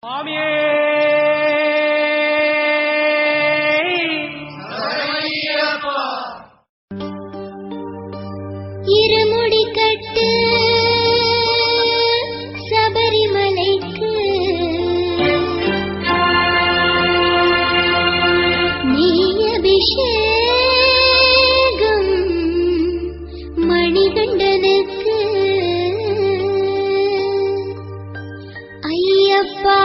சுவாமியே இருமுடி கட்டு சபரிமலைக்கு நீ அபிஷேகம் மணிகண்டனுக்கு ஐயப்பா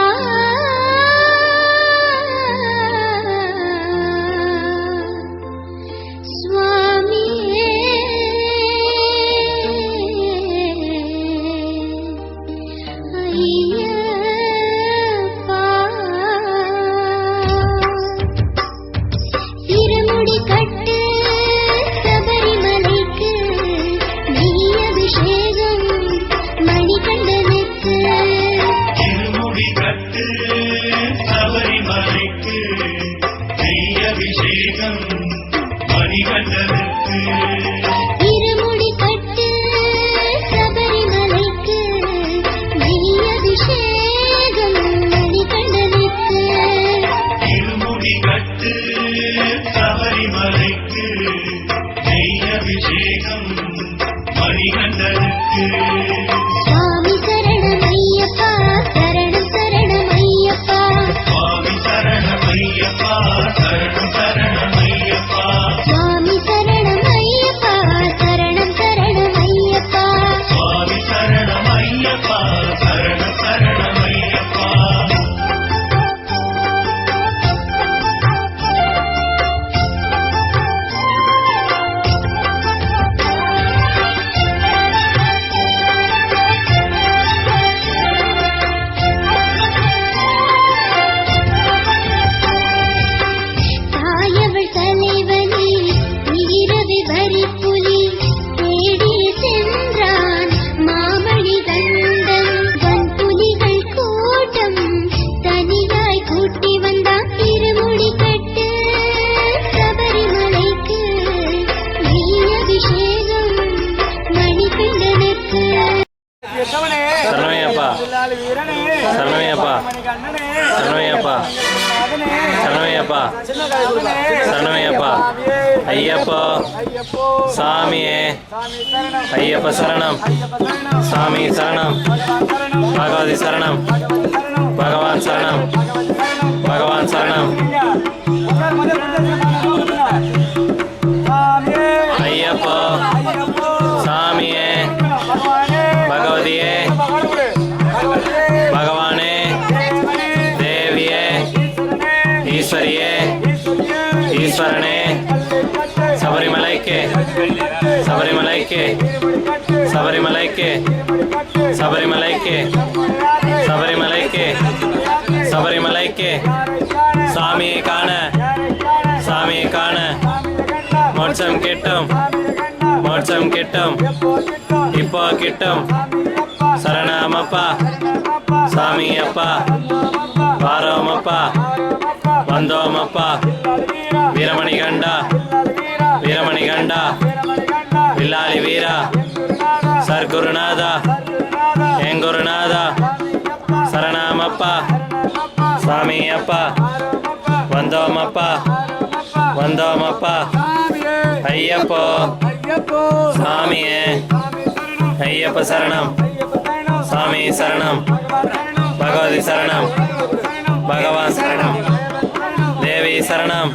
இருமுடி கட்டு சபரிமலைக்கு நெய் அபிஷேகம் மணிகண்டனுக்கு இருமுடி கட்டு சபரிமலைக்கு நெய் அபிஷேகம் மணிகண்டனுக்கு சுவாமி சரணம் ஐயப்பா சரணம் சரணம் ஐயப்பா சுவாமி சரணம் ஐயப்பா சரணம் சரணம் ஐயப்பா சுவாமி சரணம் ஐயப்பா சரணம் சரணம் ஐயப்பா சுவாமி சரணம் ஐயப்பா சரணம் சரணம் ஐயப்பா தாயவள் தலைவனே நீரவி வரிப்புலி தேடி சென்றான் மாமணி கண்டன் வன்புலிகள் கூட்டம் தனியாய் கூட்டி வந்தான் இருமுடி கட்டு சபரிமலைக்கு நெய் அபிஷேகம் மணிகண்டனுக்கு சரணமையப்பா சரணமையப்பா சரணமையப்பா சரணமையப்பா சரணமையப்பா ஐயப்பா சாமியே ஐயப்ப சரணம் சாமி சரணம் பகவதி சரணம் பகவான் சரணம் பகவான் சரணம் ஐயப்பா சாமியே பகவதியே பகவானே தேவியே ஈஸ்வரியே ஈஸ்வரனே சபரிமலைக்கு சபரிமலைக்கு சபரிமலைக்கு சபரிமலைக்கு சபரிமலைக்கு சபரிமலைக்கு சாமியை காண சாமியை காண மோட்சம் கிட்டும் மோட்சம் கிட்டும் இப்போ கிட்டும் சரணமப்பா சாமி அப்பா வாரோமப்பா வந்தோமப்பா வீரமணி கண்டா வீரமணி கண்டா வில்லாளி வீரா சர்க்குருநாதா எங்குருநாதா சரணமப்பா சாமி அப்பா வந்தோமப்பா வந்தோமப்பா ஐயப்போ சாமியே ஐயப்ப சரணம் சாமி சரணம் பகவதி சரணம் பகவான் சரணம் தேவி சரணம்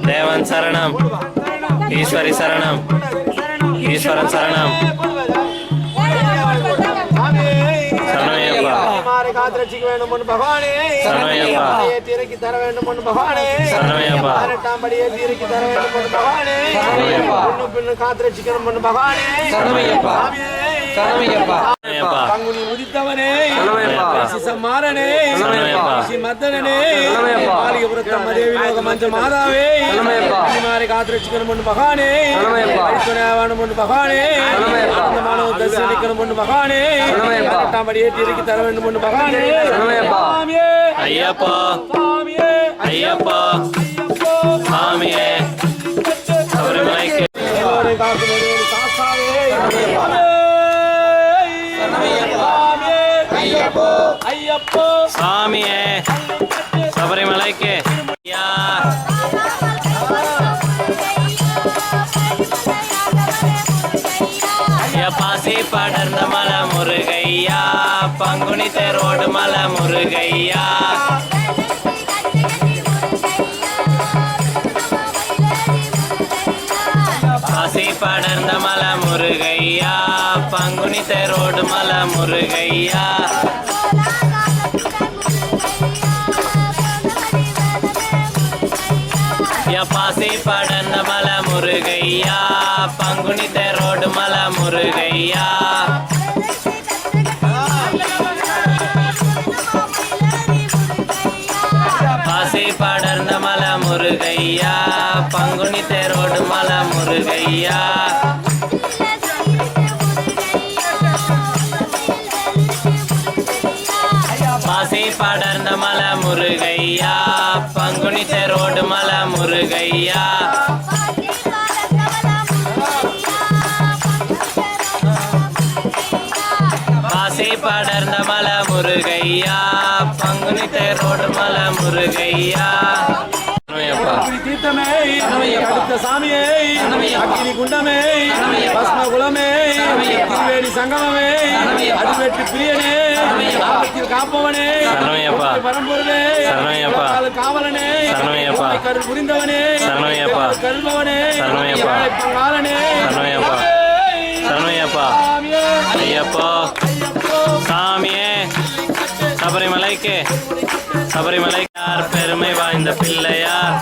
தேவன் சரணம் ஈஸ்வரி சரணம் ஈஸ்வரன் சரணம் சரணமையப்பா சரணமையப்பா சரணமையப்பா சரணமையப்பா பங்குனி உதித்தவனே மாறனே மத்தனே மாளிகபுரத்தம் மதேவிலோக மஞ்ச மாதாவே மாறி காத்திரட்சிக்கணும் ஒன்று மகானே துணையாவானும் ஒன்று மகானே ஆனந்தமானவ தரிசனிக்கணும் ஒன்று மகானே படி ஏற்றி இறக்கி தர வேண்டும் ஒன்று மகானே ஐயப்பா ஐயப்பா சாமியே சபரிமலைக்கு சாமியே சபரிமலைக்கு ஐயா பாசி படர்ந்த மலை முருகையா பங்குனி தேரோடு மலை முருகையா பாசி படர்ந்த மலை முருகையா பங்குனி தேரோடு மலை முருகையா பாசி படர்ந்த மலை முருகையா பங்குனி தேரோடு மலை முருகையா பாசி படர்ந்த மலை முருகையா பங்குனி தேரோடு மலை முருகையா பாசி படர்ந்த மலை முருகையா பங்குனி தேரோடு மலை முருகையா பாசி படர்ந்த மலை முருகையா பங்குனி தேரோடு மலை முருகையா தீர்த்தமே அடுத்த சாமியே அக்கினி குண்டமே பஸ்ம குலமே திருவேணி சங்கமமே அடிவெற்றி பிரியனே ஆபத்தில் காப்பவனே பரம்பொருளே காவலனே கருள் புரிந்தவனே கருள்பவனே பங்காளனே சரணையப்பா ஐயப்பா சாமியே சபரிமலைக்கு சபரிமலைக்கார் பெருமை வாய்ந்த பிள்ளையார்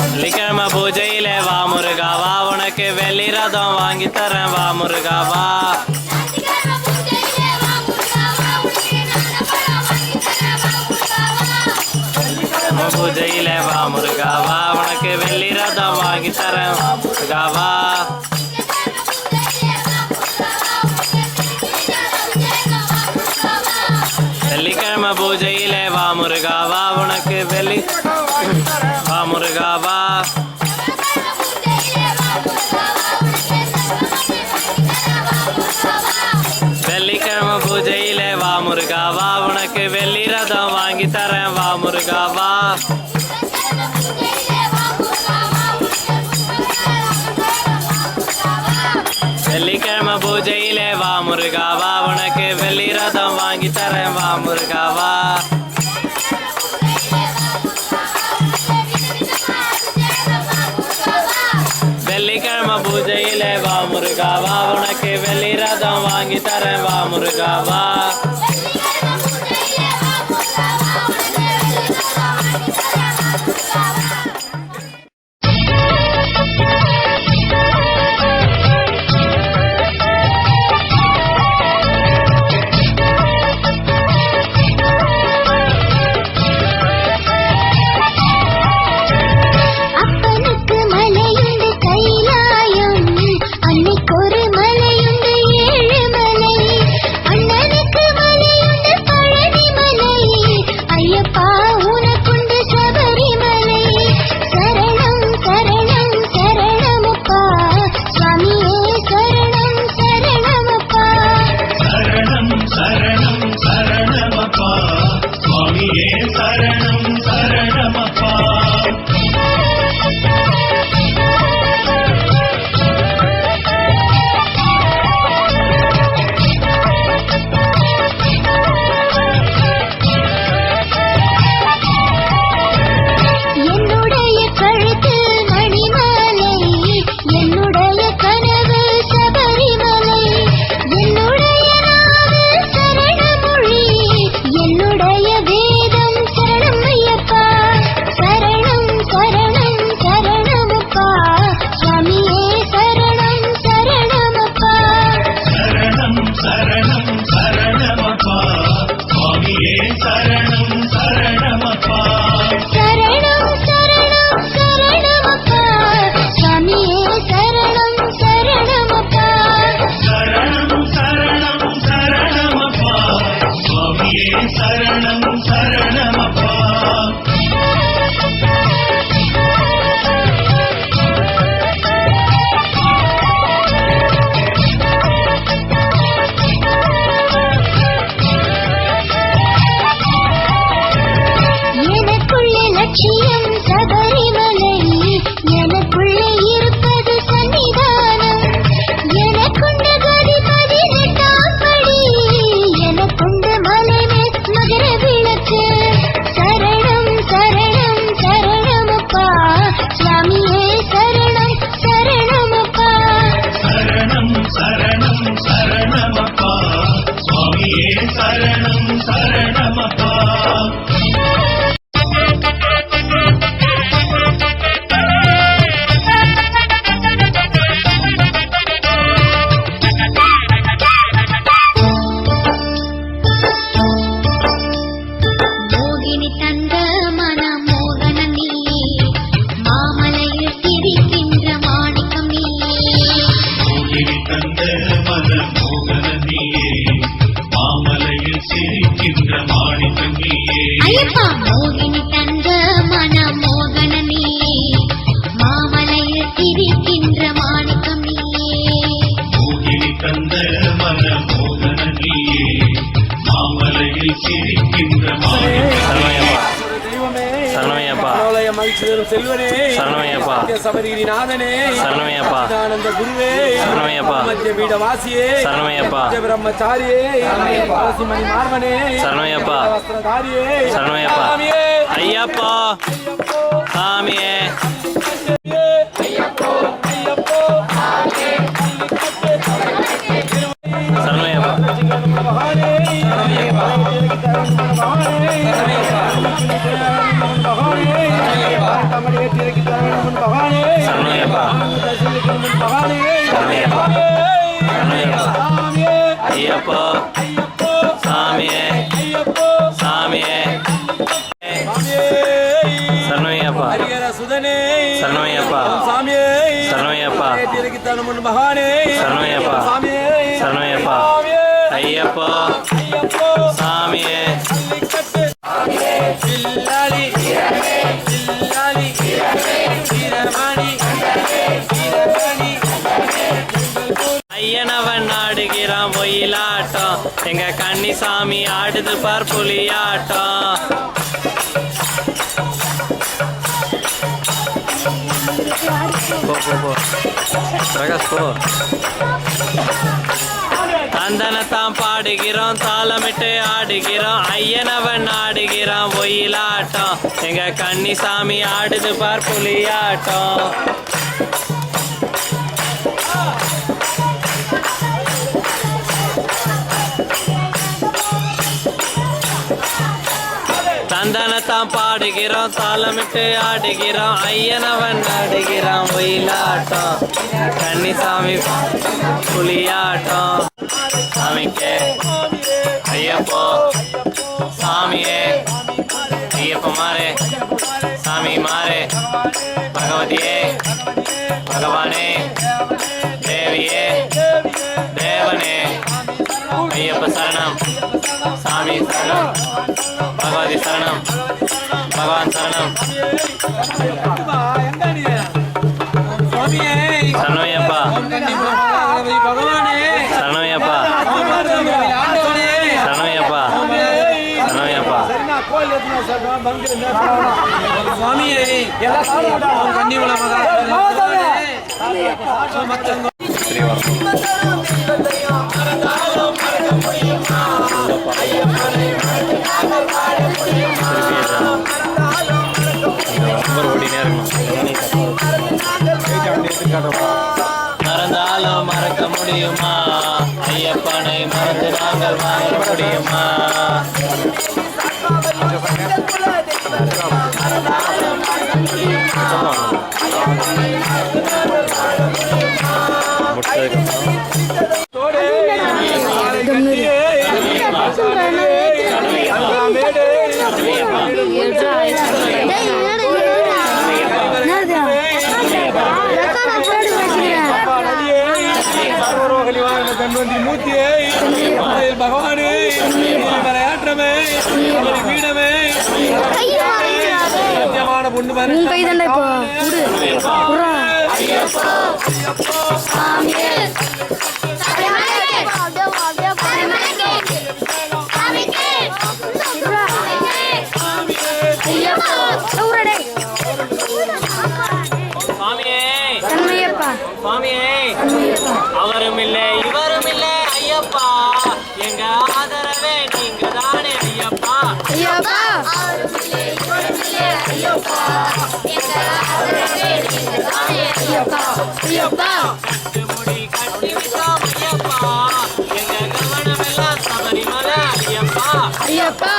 வெள்ளிக்கிழமை பூஜையிலே வா முருகாவா உனக்கு வெள்ளி ரதம் வாங்கி தரேன் வா முருகாவா பூஜையிலே வா முருகாவா உனக்கு வெள்ளி ரதம் வாங்கி தரேன் வா முருகாவா வெள்ளிக்கிழமை பூஜையிலே வா முருகாவா உனக்கு வெள்ளி வா முருகாவா வெள்ளிக்கிழமை பூஜையிலே வா முருகாவா உனக்கு வெள்ளி ரதம் வாங்கி தரேன் வா முருகாவா வெள்ளிக்கிழமை பூஜையிலே வா முருகாவா உனக்கு வெள்ளி ரதம் வாங்கி தரேன் வா முருகாவா வெள்ளிக்கிழமை பூஜையிலே வா முருகாவா உனக்கு வெள்ளி ரதம் வாங்கி தரேன் வா முருகாவா அப்பனுக்கு மலையுண்டு கைலாயம் அன்னைக்கொரு மலையுண்டு ஏழுமலை அண்ணனுக்கு மலையுண்டு பழனிமலை ஐயப்பா உனக்குண்டு சபரிமலை சரணம் சரணமப்பா எனக்குள்ளே லட்சியம் சபரிமலை எனக்குள்ளே இருப்பது சன்னிதானம் எனக்குண்டு கதி 18ஆம் படி எனக்குண்டு மலை மேல் மகர விளக்கு சரணம் சரணம் சரணமப்பா சுவாமியே சரணம் சரணமப்பா சரணம் சரணம் சரணமப்பா சுவாமியே சரணம் சரணமப்பா மோகினி தந்த மனம் மோகன நீயே மாமலையில் திரிக்கின்ற மாணிக்கம் நீயே மோகினி தந்த மன மோகன நீயே மாமலையில் சிரிக்கின்ற மாணிக்கம் நீயே ஐயப்பா மோகினி தந்த மனம் மோகன நீயே மாமலையில் திரிக்கின்ற மாணிக்கம் நீயே மோகினி தந்த மன மோகன நீயே மாமலையில் சிரிக்கின்ற மாணிக்கம் சரணமையப்பா தெய்வமே சரணமையப்பா மனோலய மகிழ்ச்சி தரும் செல்வனே சரணமையப்பா சபரிகிரிநாதனே சரணமையப்பா ஆனந்த குருவே சரணமையப்பா மத்திய பீடவாசியே சரணமையப்பா பிரம்மச்சாரியே மணி மார்வனே சரணமையப்பா வஸ்திரதாரியே சரணமையப்பா சாமியே ஐயப்பா சாமியே ஐயப்போ ஐயப்போ சரணமையப்பா மகானே சரணமையப்பா ஐயப்பா சாமியே சாமியே சரணமையப்பா சுதனே சரணமையப்பா சாமியே சரணமையப்பா மகானே சரணமையப்பா சாமியே சரணமையப்பா ஐயப்பா சாமியே சில்லாளி சில்லாளி வீரமணி வீரமணி ஐயனவன் ஆடுகிறான் ஒயிலாட்டம் எங்க கன்னிசாமி ஆடுது பார் புலியாட்டம் போ பிரகாஷ் போ தந்தனத்தான் பாடுகிறோம் தாளமிட்டு ஆடுகிறோம் ஐயனவன் ஆடுகிறான் ஒயிலாட்டம் எங்க கன்னிசாமி ஆடுது பார் புலியாட்டம் தந்தனத்தான் பாடுகிறோம் தாளமிட்டு ஆடுகிறோம் ஐயனவன் ஆடுகிறான் ஒயிலாட்டம் கன்னிசாமி புலியாட்டம் சாமிக்கே ஐயப்போ சாமியே ஐயப்ப மாறே சாமி மாறே பகவதியே பகவானே தேவியே தேவனே ஐயப்ப சரணம் சாமி சரணம் பகவதி சரணம் பகவான் சரணம் சரணமையப்பா சரணமையப்பா சரணமையப்பா சரணமையப்பா சுவாமியே மறந்தாலும் மறக்க முடியுமா ஐயப்பனை மறந்து நாங்கள் வாழ முடியுமா கண்வந்தி மூர்த்தியை பகவானே மலையாற்ற பீடமே ஒரு பீடமே சத்தியமான பொண்ணு பாரு உன் கை தாண்டா இப்போ குடு குடுறா. சுவாமியே சண்முகையப்பா சுவாமியே அவரும் இல்லை இவரும் இல்லை ஐயப்பா எங்க ஆதரவே நீங்க தானே ஐயப்பா ஐயப்பா ஐயப்பா ஐயப்பா கட்டு முடி கட்டி விட்டோம் ஐயப்பா எங்க கவனம் எல்லாம் சபரிமலை ஐயப்பா ஐயப்பா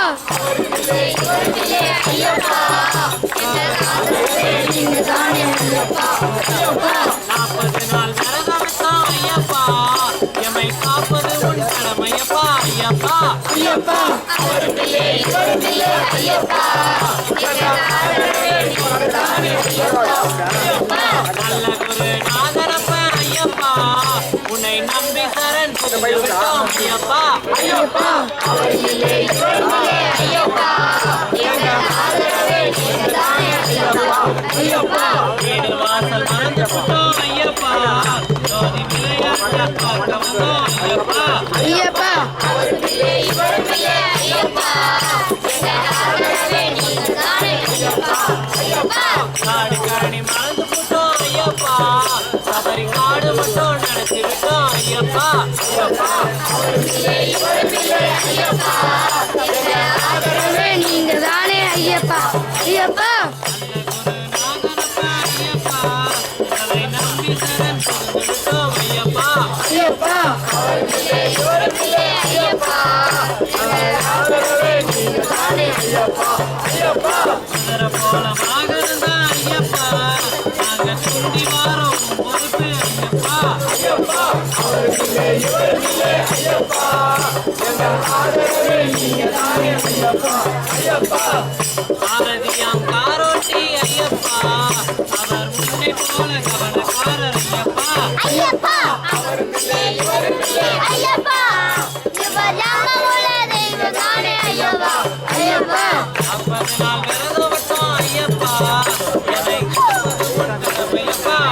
நாற்பது நாள் விரதம் விட்டோம் ஐயப்பா எம்மை காப்பது உன் கடமையப்பா ஐயப்பா ஐயப்பா நல்ல குரு நாதரப்ப ஐயப்பா உன்னை நம்பி சரண் புகுந்து விட்டோம் ஐயப்பா ஐயப்பா வீடு வாசல் மறந்து விட்டோம் ஐயப்பா ஜோதி விளையாட பார்க்க வந்தோம் ஐயப்பா ஐயப்பா காடு கரணி மறந்து விட்டோம் ஐயப்பா சபரி காடு மட்டும் நடத்தி விட்டோம் ஐயப்பா நீங்க தானே ஐயப்பா ஐயப்பா நாகரப்ப ஐயப்பா அதை நம்பி சரண் புகுந்து விட்டோம் ஐயப்பா ஐயப்பா சுந்தர போலமாக இருந்தா ஐயப்பா நாங்க சுண்டி வாரோம் பொறுப்பு ஐயப்பா பாரதியாம் காரோட்டி ஐயப்பா அவர் முன்னை போல கவனக்காரர் ஐயப்பா ஐயப்பா 40 நாள் விரதம் விட்டோம் ஐயப்பா எதை காப்பது உன் கடமையப்பா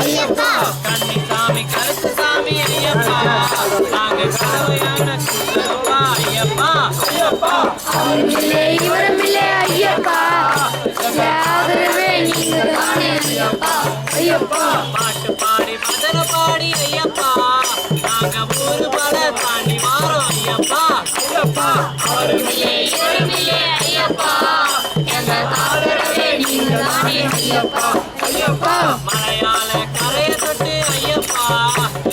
ஐயப்பா கண்ணி சாமி கருத்து சாமி ஐயப்பா நாங்க கடமையான குருவா ஐயப்பா இவரமில்லை ஐயப்பா ஆதரவே நீங்க தானே ஐயப்பா ஐயப்பா பாட்டு பாடி பஜனை பாடி ஐயப்பா நாங்க ஊரு பல தாண்டி வாரோம் ஐயப்பா மலையாள கரையை தொட்டு ஐயப்பா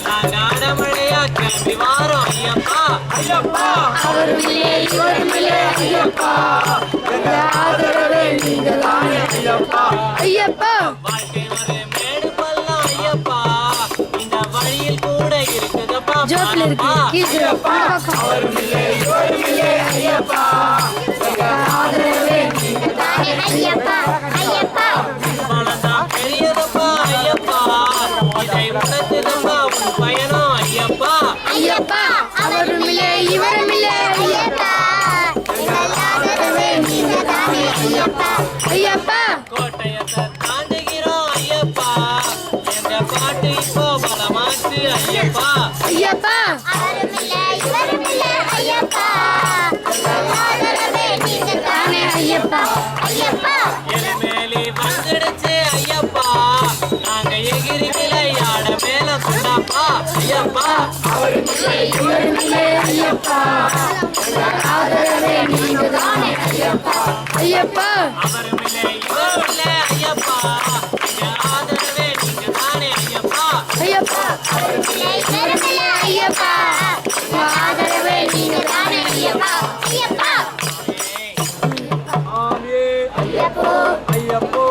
நாங்க அடமழையா கிளம்பி வாரோம் ஐயப்பா அவருமில்லை இவருமில்லை ஐயப்பா ஆதரவே நீங்க தானே ஐயப்பா வாழ்க்கை ஒரு மேடு பள்ளம் ஐயப்பா இந்த வழியில் கூட இருக்குதப்பா ஜோப்ல இருக்கு கீழே ஆதரவே நீங்க தானே மனதான் பெரியதப்பா ஐயப்பா இதை உணர்த்துதப்பா உன் பயணம் ஐயப்பா ஐயப்பா அவருமில்லை இவருமில்லை ஆதரவே நீங்க தானே ஐயப்பா கோட்டையத்தை தாண்டுகிறோம் ஐயப்பா என்ற பாட்டு இப்போ பலமாச்சு ஐயப்பா ஐயப்பா தானே ஐயப்பா எலிமேலி வந்துடுச்சு ஐயப்பா நாங்க எகிரி விளையாட மேல கொண்டாப்பா ஐயப்பா இவருமில்லை ஐயப்பா ஆதரவே நீங்க தானே ஐயப்பா அவருமில்லை இவருமில்லை ஐயப்பா எங்க ஆதரவே நீங்க தானே ஐயப்பா ஐயப்பா ஐயப்பா ஆதரவே நீங்க தானே ஆமே ஐயப்போ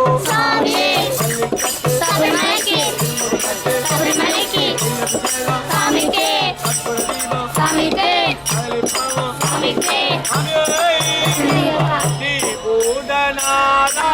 சபரிமலைக்கு பூதநாதா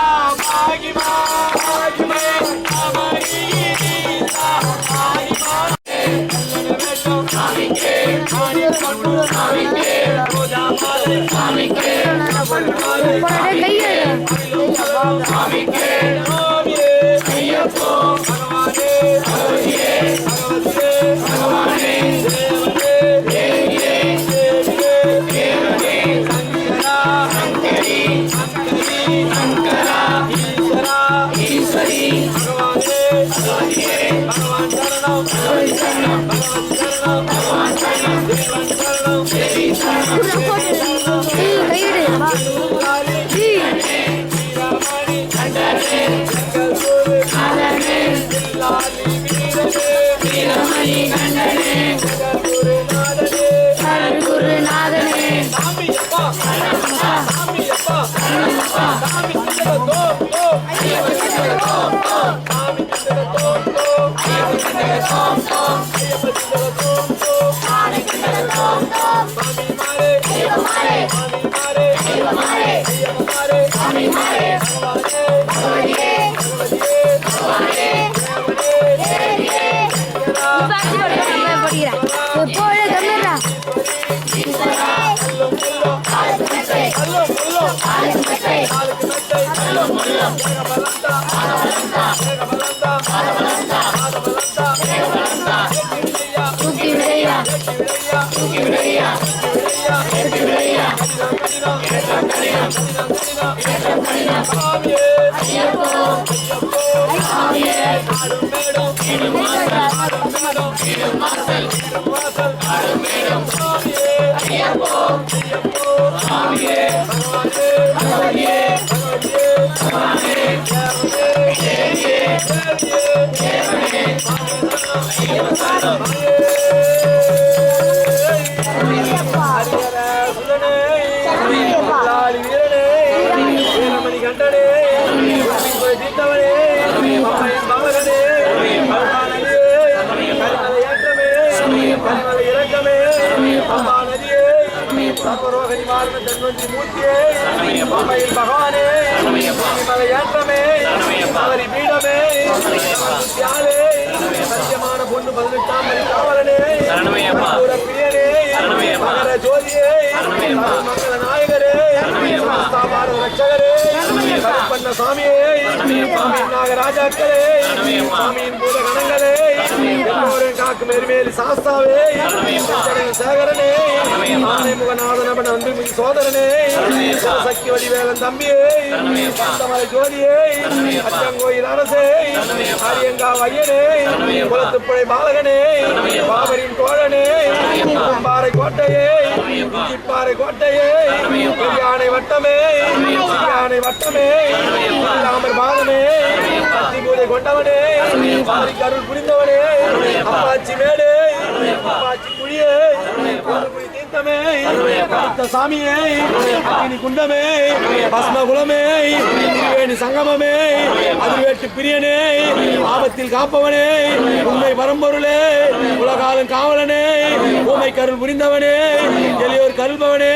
சோதரனே சக்தி வடிவேலன் தம்பியே ஜோதியே அச்சங்கோயில் அரசே ஆரியங்கா ஐயனே குலத்துப்புழை பாலகனே பாபரின் தோழனே பாறை கோட்டையே பாறை கோட்டையே யானை வட்டமே யானை வட்டமே ராமர் பாதமே சக்தி பூஜை கொண்டவனே அருள் புரிந்தவனே அப்பாச்சி மேடே அப்பாச்சி குழியே குழி தீர்த்தமே சாமியே அக்னி குண்டமே பஸ்மகுலமே திருவேணி சங்கமமே அதிர்வேட்டு பிரியனே ஆபத்தில் காப்பவனே உண்மை பரம்பொருளே உலகாலும் காவலனே ஊமை கருள் புரிந்தவனே எளியோர் கருள்பவனே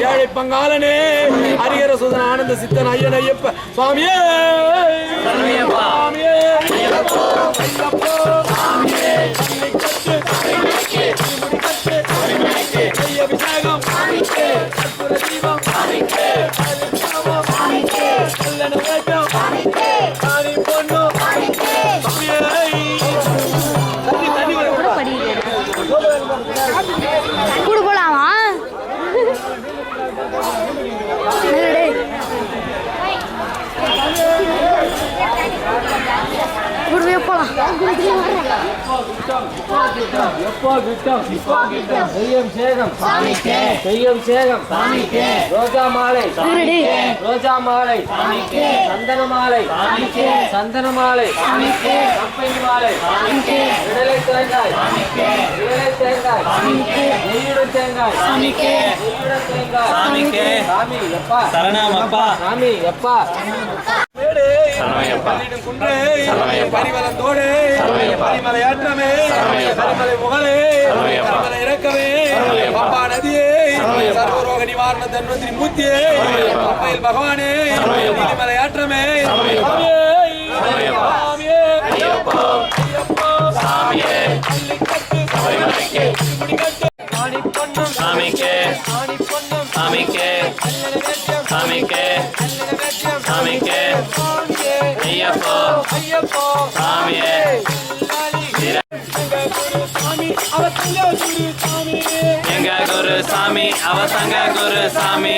ஏழை பங்காளனே ஹரிஹர சுதன ஆனந்த சித்தன் ஐயன் ஐயப்ப சுவாமியே சுவாமியே அபிஷேகம் தீபம் பொண்ணு கூட போலாமா போலாம் ரோஜா மாலை ரோஜா மாலை சந்தன மாலை சந்தன மாலை கம்பெனி மாலை விடலை தேங்காய் விடலை தேங்காய் நெய்யுடன் தேங்காய் நெய்யுடன் தேங்காய் சாமி எப்பா சரணம் அப்பா சாமி எப்பா பரிமலத்தோடு பரிமலையாற்றமே பரிமலை முகலே பரிமலை இறக்கமே பம்பா நதியே சர்வரோக நிவாரண தன்வந்திரி மூர்த்தியே பம்பையில் பகவானே நீதிமலையாற்றமே சாமிக்கே சாமிக்கே சாமிக்கே சாமிக்கே ஐயப்போ சாமியே எங்க குரு சாமி அவசங்க குரு சாமி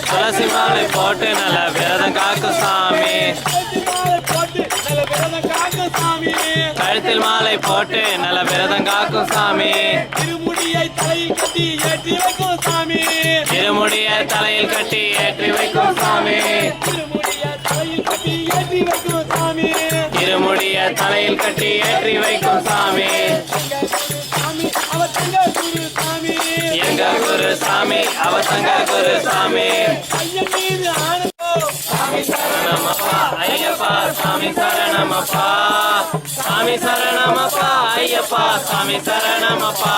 துளசி மாலை போட்டு நல்ல விரதம் காக்கும் சாமி கழுத்தில் மாலை போட்டு நல்ல விரதம் காக்கும் சாமி திருமுடியை தலையில் கட்டி ஏற்றி வைக்கும் சாமி திருமுடியை தலையில் கட்டி ஏற்றி வைக்கும் சாமி திருமுடியை தலையில் கட்டி ஏற்றி வைக்கும் சாமி திருமுடியை தலையில் கட்டி ஏற்றி வைக்கும் சாமி சாமி அவர் தங்க குரு சாமி எங்க குரு சாமி அவசங்க குரு சாமி ஐயன் மீது ஆனந்தோ சாமி சரணம் சரணமப்பா ஐயப்பா சாமி சரணமப்பா சாமி சரணமப்பா ஐயப்பா சாமி சரணமப்பா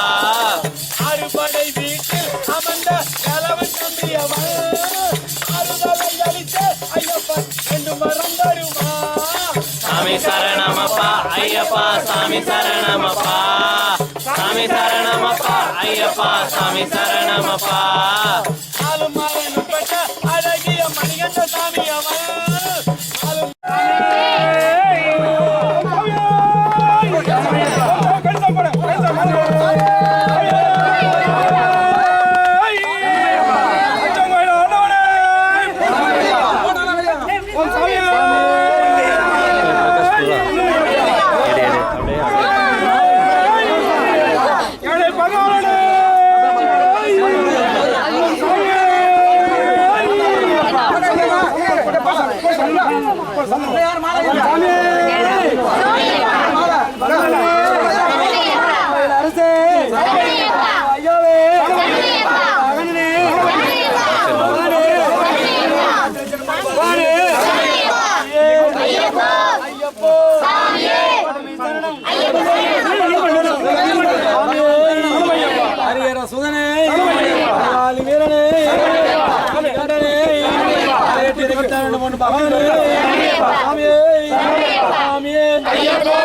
அறுபடை வீட்டில் அமர்ந்த கலவன் நம்பியவன் அறுதலை அளித்த ஐயப்பன் என்று வரம் தருமா சாமி சரணமப்பா ஐயப்பா சாமி சரணமப்பா சாமி சரணமப்பா ஐயப்பா சாமி சரணமப்பா ஆளும் மகனுப்பட்ட அழகிய மணிகண்ட சாமி அவன் ஆளும் ஹரிஹர சுதனே காளி வீரனே கடனே இருபத்தாண்டு பொண்ணு பகவானே சாமியே சாமியே ஐயப்போ